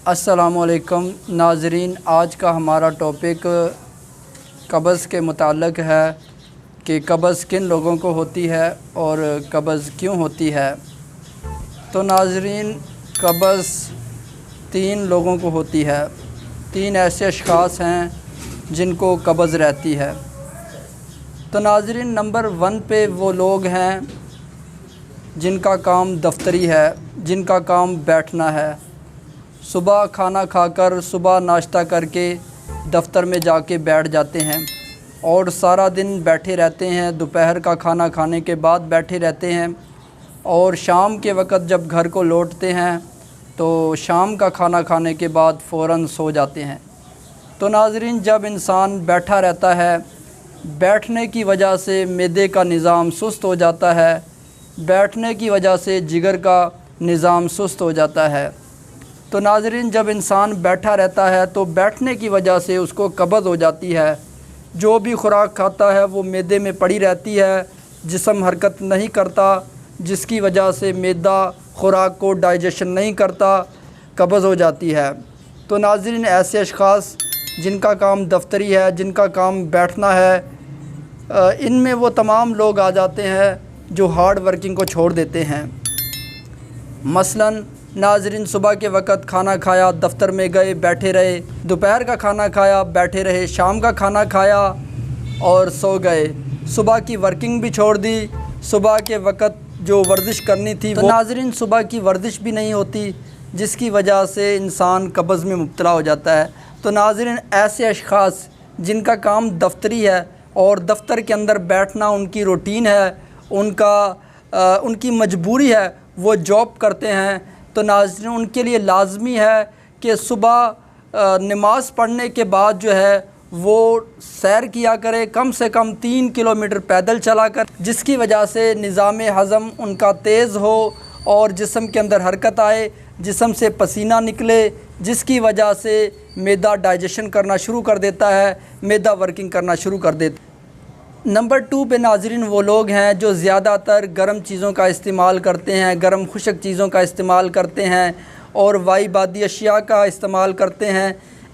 अस्सलामुअलैकुम नाज़रीन, आज का हमारा टॉपिक कब्ज़ के मुताल्लिक़ है कि कब्ज़ किन लोगों को होती है और कब्ज़ क्यों होती है। तो नाज़रीन, कब्ज़ 3 लोगों को होती है। 3 ऐसे अशख़ास हैं जिनको कब्ज़ रहती है। तो नाज़रीन, नंबर 1 पे वो लोग हैं जिनका काम दफ्तरी है, जिनका काम बैठना है। सुबह खाना खाकर, सुबह नाश्ता करके दफ्तर में जाके बैठ जाते हैं और सारा दिन बैठे रहते हैं। दोपहर का खाना खाने के बाद बैठे रहते हैं और शाम के वक़्त जब घर को लौटते हैं तो शाम का खाना खाने के बाद फ़ौरन सो जाते हैं। तो नाज़रीन, जब इंसान बैठा रहता है, बैठने की वजह से मैदे का निज़ाम सुस्त हो जाता है, बैठने की वजह से जिगर का निज़ाम सुस्त हो जाता है। तो नाज़रीन, जब इंसान बैठा रहता है तो बैठने की वजह से उसको कब्ज़ हो जाती है। जो भी खुराक खाता है वो मैदे में पड़ी रहती है, जिस्म हरकत नहीं करता, जिसकी वजह से मैदा खुराक को डाइजेशन नहीं करता, कब्ज़ हो जाती है। तो नाज़रीन, ऐसे अशख़ास जिनका काम दफ्तरी है, जिनका काम बैठना है, इनमें वो तमाम लोग आ जाते हैं जो हार्ड वर्किंग को छोड़ देते हैं। मसलन नाज़रीन, सुबह के वक़्त खाना खाया, दफ्तर में गए, बैठे रहे, दोपहर का खाना खाया, बैठे रहे, शाम का खाना खाया और सो गए। सुबह की वर्किंग भी छोड़ दी, सुबह के वक़्त जो वर्जिश करनी थी तो नाज़रीन सुबह की वर्जिश भी नहीं होती, जिसकी वजह से इंसान कब्ज़ में मुब्तला हो जाता है। तो नाज़रीन, ऐसे अशख़ास जिनका काम दफ्तरी है और दफ्तर के अंदर बैठना उनकी रूटीन है, उनकी मजबूरी है, वो जॉब करते हैं, तो नाज़रीन उनके लिए लाज़मी है कि सुबह नमाज़ पढ़ने के बाद जो है वो सैर किया करे, कम से कम 3 किलोमीटर पैदल चला कर, जिसकी वजह से निज़ाम हज़म उनका तेज़ हो और जिस्म के अंदर हरकत आए, जिस्म से पसीना निकले, जिसकी वजह से मैदा डाइजेशन करना शुरू कर देता है, मैदा वर्किंग करना शुरू कर देता है। नंबर 2 पे नाज़रीन वो लोग हैं जो ज़्यादातर गर्म चीज़ों का इस्तेमाल करते हैं, गर्म खुशक चीज़ों का इस्तेमाल करते हैं और वाईबादी अशिया का इस्तेमाल करते हैं।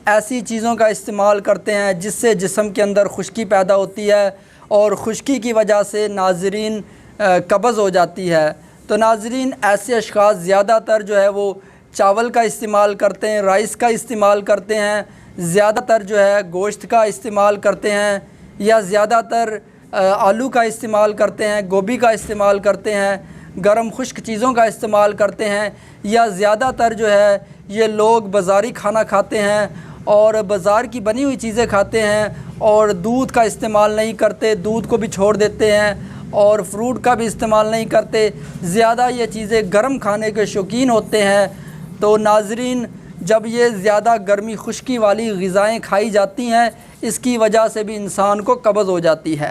ऐसी चीज़ों का इस्तेमाल करते हैं जिससे जिस्म के अंदर खुश्की पैदा होती है और खुश्की की वजह से नाज़रीन कब्ज़ हो जाती है। तो नाज़रीन, ऐसे अशख़ास ज़्यादातर जो है वो चावल का इस्तेमाल करते हैं, राइस का इस्तेमाल करते हैं, ज़्यादातर जो है गोश्त का इस्तेमाल करते हैं या ज़्यादातर आलू का इस्तेमाल करते हैं, गोभी का इस्तेमाल करते हैं, गर्म खुश्क चीज़ों का इस्तेमाल करते हैं, या ज़्यादातर जो है ये लोग बाज़ारी खाना खाते हैं और बाज़ार की बनी हुई चीज़ें खाते हैं और दूध का इस्तेमाल नहीं करते, दूध को भी छोड़ देते हैं और फ्रूट का भी इस्तेमाल नहीं करते। ज़्यादा ये चीज़ें गर्म खाने के शौकीन होते हैं। तो नाज़रीन, जब ये ज़्यादा गर्मी खुश्की वाली ग़िज़ाएँ खाई जाती हैं, इसकी वजह से भी इंसान को कब्ज़ हो जाती है।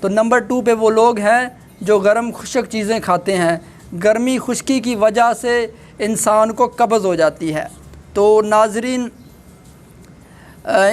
तो नंबर 2 पे वो लोग हैं जो गर्म खुशक चीज़ें खाते हैं, गर्मी खुश्की की वजह से इंसान को कब्ज़ हो जाती है। तो नाज़रीन,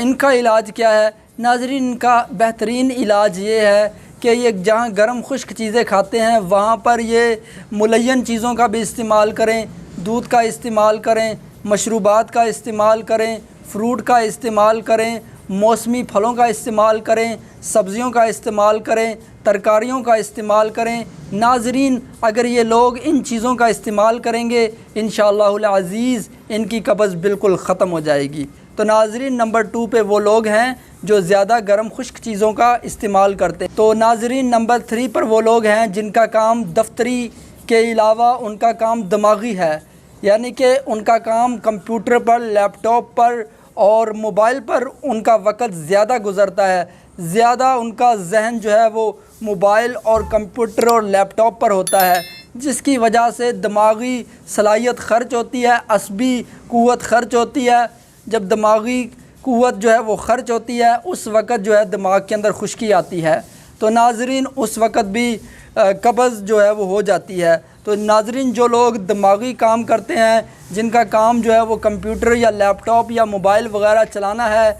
इनका इलाज क्या है? नाज़रीन, इनका बेहतरीन इलाज ये है कि ये जहाँ गर्म खुश्क चीज़ें खाते हैं वहाँ पर ये मुलय्यन चीज़ों का भी इस्तेमाल करें, दूध का इस्तेमाल करें, मशरूबात का इस्तेमाल करें, फ्रूट का इस्तेमाल करें, मौसमी फलों का इस्तेमाल करें, सब्ज़ियों का इस्तेमाल करें, तरकारियों का इस्तेमाल करें। नाज़रीन, अगर ये लोग इन चीज़ों का इस्तेमाल करेंगे, इंशाअल्लाहुल अज़ीज़ इनकी कब्ज़ बिल्कुल ख़त्म हो जाएगी। तो नाज़रीन, नंबर 2 पे वो लोग हैं जो ज़्यादा गर्म खुश्क चीज़ों का इस्तेमाल करते हैं। तो नाज़रीन, नंबर 3 पर वो लोग हैं जिनका काम दफ्तरी के अलावा उनका काम दिमागी है, यानी कि उनका काम कंप्यूटर पर, लैपटॉप पर और मोबाइल पर उनका वक़्त ज़्यादा गुज़रता है। ज़्यादा उनका जहन जो है वो मोबाइल और कंप्यूटर और लैपटॉप पर होता है, जिसकी वजह से दिमागी सलाहियत ख़र्च होती है, असबी क़ुव्वत ख़र्च होती है। जब दिमागी क़ुव्वत जो है वो ख़र्च होती है, उस वक़्त जो है दिमाग के अंदर खुश्की आती है। तो नाज़रीन, उस वक़्त भी कब्ज़ जो है वो हो जाती है। तो नाज़रीन, जो लोग दिमागी काम करते हैं, जिनका काम जो है वो कंप्यूटर या लैपटॉप या मोबाइल वगैरह चलाना है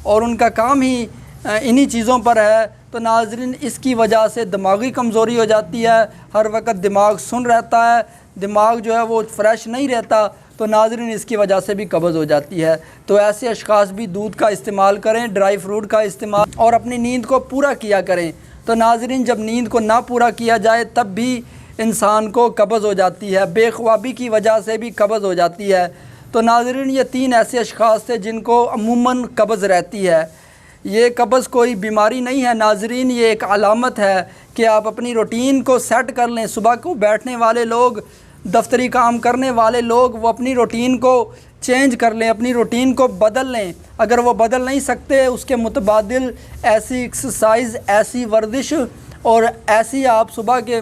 और उनका काम ही इन्हीं चीज़ों पर है, तो नाज़रीन इसकी वजह से दिमागी कमज़ोरी हो जाती है। हर वक्त दिमाग सुन रहता है, दिमाग जो है वो फ़्रेश नहीं रहता। तो नाज़रीन इसकी वजह से भी कब्ज़ हो जाती है। तो ऐसे अशख़ास भी दूध का इस्तेमाल करें, ड्राई फ्रूट का इस्तेमाल, और अपनी नींद को पूरा किया करें। तो नाज़रीन जब नींद को ना पूरा किया जाए तब भी इंसान को कब्ज़ हो जाती है, बेख्वाबी की वजह से भी कब्ज़ हो जाती है। तो नाज़रीन ये 3 ऐसे अशख़ास थे जिनको अमूमन कब्ज़ रहती है। ये कब्ज़ कोई बीमारी नहीं है नाज़रीन, ये एक अलामत है कि आप अपनी रूटीन को सेट कर लें। सुबह को बैठने वाले लोग, दफ्तरी काम करने वाले लोग, वो अपनी रूटीन को चेंज कर लें, अपनी रूटीन को बदल लें। अगर वो बदल नहीं सकते, उसके मुतबादिल ऐसी एक्सरसाइज, ऐसी वर्जिश और ऐसी आप सुबह के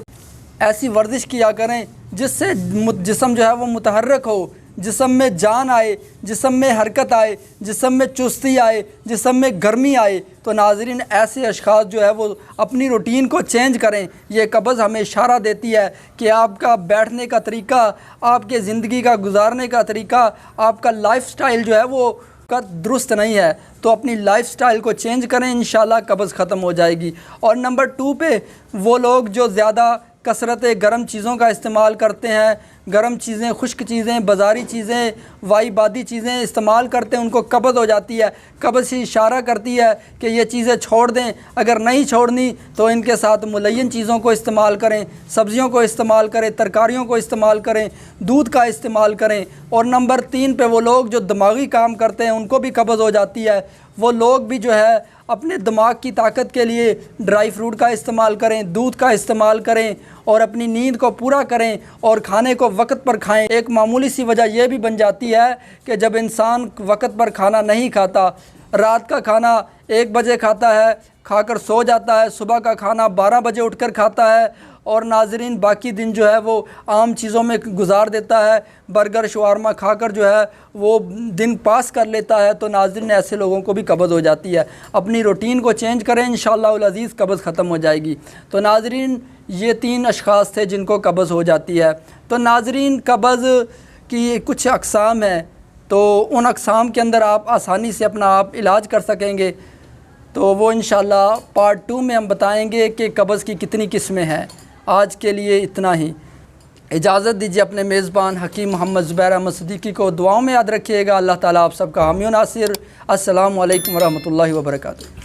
ऐसी वर्जिश किया करें जिससे जिस्म जो है वो मुतहर्रक हो, जिस्म में जान आए, जिस्म में हरकत आए, जिस्म में चुस्ती आए, जिस्म में गर्मी आए। तो नाज़रीन ऐसे अशख़ास जो है वो अपनी रूटीन को चेंज करें। ये कब्ज़ हमें इशारा देती है कि आपका बैठने का तरीका, आपके ज़िंदगी का गुजारने का तरीका, आपका लाइफ़स्टाइल जो है वो का दुरुस्त नहीं है। तो अपनी लाइफ़स्टाइल को चेंज करें, इंशाल्लाह कब्ज़ ख़त्म हो जाएगी। और नंबर 2 पे वो लोग जो ज़्यादा कसरत गर्म चीज़ों का इस्तेमाल करते हैं, गर्म चीज़ें, खुश्क चीज़ें, बाज़ारी चीज़ें, वाईबादी चीज़ें इस्तेमाल करते हैं, उनको कब्ज़ हो जाती है। कब्ज़ से इशारा करती है कि ये चीज़ें छोड़ दें। अगर नहीं छोड़नी तो इनके साथ मुलय्यन चीज़ों को इस्तेमाल करें, सब्ज़ियों को इस्तेमाल करें, तरकारियों को इस्तेमाल करें, दूध का इस्तेमाल करें। और नंबर 3 पे वो लोग जो दिमागी काम करते हैं उनको भी कब्ज़ हो जाती है। वो लोग भी जो है अपने दिमाग की ताकत के लिए ड्राई फ्रूट का इस्तेमाल करें, दूध का इस्तेमाल करें और अपनी नींद को पूरा करें और खाने को वक्त पर खाएं। एक मामूली सी वजह यह भी बन जाती है कि जब इंसान वक्त पर खाना नहीं खाता, रात का खाना 1 बजे खाता है, खाकर सो जाता है, सुबह का खाना 12 बजे उठकर खाता है और नाज़रीन बाकी दिन जो है वो आम चीज़ों में गुजार देता है, बर्गर शवारमा खाकर जो है वो दिन पास कर लेता है। तो नाज़रीन ऐसे लोगों को भी कब्ज़ हो जाती है। अपनी रूटीन को चेंज करें, इंशाअल्लाह अज़ीज़ कब्ज़ ख़त्म हो जाएगी। तो नाज़रीन ये 3 अशख़ास थे जिनको कब्ज़ हो जाती है। तो नाज़रीन कब्ज़ की कुछ अक़साम है, तो उन अक़साम के अंदर आप आसानी से अपना आप इलाज कर सकेंगे। तो वो इंशाअल्लाह पार्ट 2 में हम बताएंगे कि कब्ज़ की कितनी किस्में हैं। आज के लिए इतना ही, इजाज़त दीजिए अपने मेज़बान हकीम मोहम्मद ज़ुबैर अहमद सिद्दीकी को दुआओं में याद रखिएगा। अल्लाह ताला आप सबका हामी व नासिर। अस्सलामु अलैकुम व रहमतुल्लाहि व बरकातुहू।